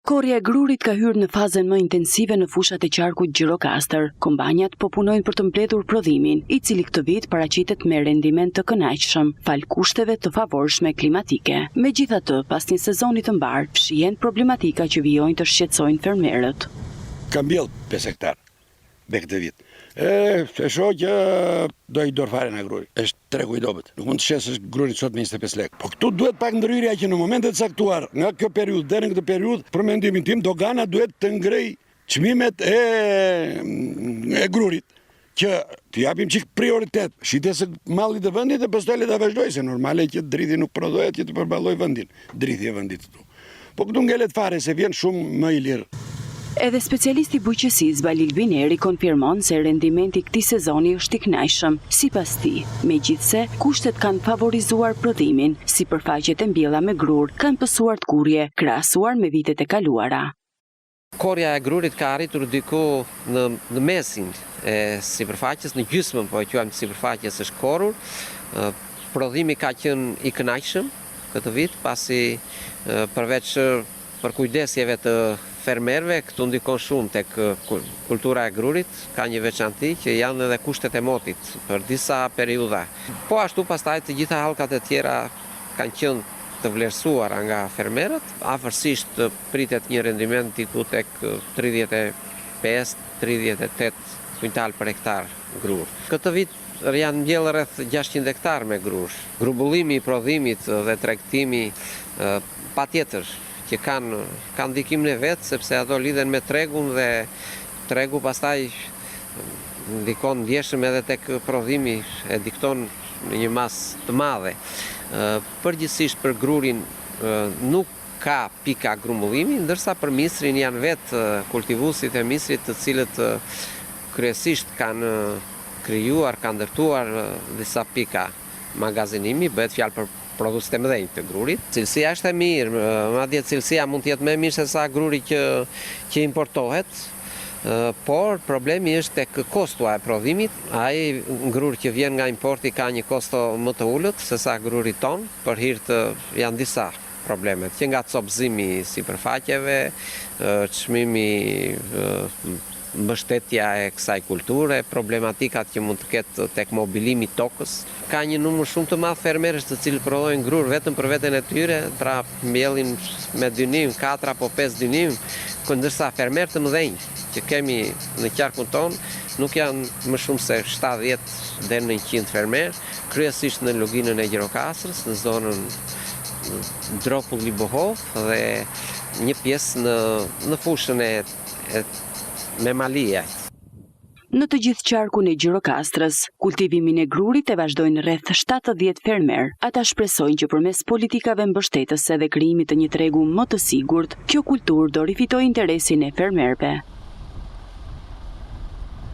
Korrja e grurit ka hyrë në fazën më intensive në fushat e qarkut Gjirokastër. Kombanjat po punojnë për të mbledhur prodhimin, i cili këtë vit paraqitet me rendiment të kënaqshëm, fal kushteve të favorshme klimatike. Megjithatë, pas një sezoni të mbar, fshihen problematika që vijojnë të shqetësojnë fermerët. Kam mbjell 5 hektar me këtë vit. E shoh që do i dorë fare në gruri. Është tregu i dobët. Nuk mund të shesësh grurin sot me 25 lekë. Po këtu duhet pak ndryrja që në momentet caktuar, nga kjo periudhë deri në këtë periudhë, për mendimin tim, dogana duhet të ngrej çmimet e grurit, që të japim çik prioritet shitjes së mallit të vendit e pastaj le ta vazhdoj, se normale që drithi nuk prodhohet që të përballoj vendin. Drithi e vendit këtu. Po këtu ngelet fare se vjen shumë më i lirë. Edhe specialisti bujqësisë Balil Bineri konfirmon se rendimenti këtij sezoni është i kënaqshëm. Sipas tij, megjithse kushtet kanë favorizuar prodhimin, sipërfaqet e mbjella me grur kanë pësuar të kurrje krahasuar me vitet e kaluara. Korrja e grurit ka arritur diku në mesin e sipërfaqes, në gjysmën po e quajmë sipërfaqes është korrur. Prodhimi ka qenë i kënaqshëm këtë vit, pasi përveç për kujdesjeve të fermerëve, këtu ndikon shumë tek kultura e grurit, ka një veçanti që janë edhe kushtet e motit për disa periudha. Po ashtu pastaj të gjitha hallkat e tjera kanë qenë të vlerësuara nga fermerët, afërsisht pritet një rendiment diku tek 35-38 kuintal për hektar grur. Këtë vit janë mbjellë rreth 600 hektar me grur. Grubullimi i prodhimit dhe tregtimi patjetër që kanë ndikimin e vetë, sepse ato lidhen me tregun dhe tregu pastaj ndikon ndjeshëm edhe tek prodhimi, e dikton në një masë të madhe. Përgjithsisht për grurin nuk ka pika grumbullimi, ndërsa për misrin janë vetë kultivuesit e misrit të cilët kryesisht kanë krijuar, kanë ndërtuar disa pika magazinimi, bëhet fjalë për produsit e mëdhenj të grurit. Cilësia është e mirë, madje cilësia mund të jetë më e mirë se sa gruri që importohet, por problemi është tek kostua e prodhimit. Ai grur që vjen nga importi ka një kosto më të ulët se sa gruri ton, për hir të janë disa problemet, që nga copëzimi i sipërfaqeve, çmimi mbështetja e kësaj kulture, problematikat që mund të ketë tek mobilimi i tokës. Ka një numër shumë të madh fermerësh të cilët prodhojnë grur vetëm për veten e tyre, pra mbjellin me dynim, 4 apo 5 dynim, ndërsa fermerë të mëdhenj që kemi në qarkun ton nuk janë më shumë se 70 deri në 100 fermerë, kryesisht në luginën e Gjirokastrës, në zonën Dropulli Bohov dhe një pjesë në fushën e Memalia. Në të gjithë qarkun e Gjirokastrës, kultivimin e grurit e vazhdojnë rreth 70 fermerë. Ata shpresojnë që përmes politikave mbështetëse dhe krijimit të një tregu më të sigurt, kjo kulturë do rifitojë interesin e fermerëve.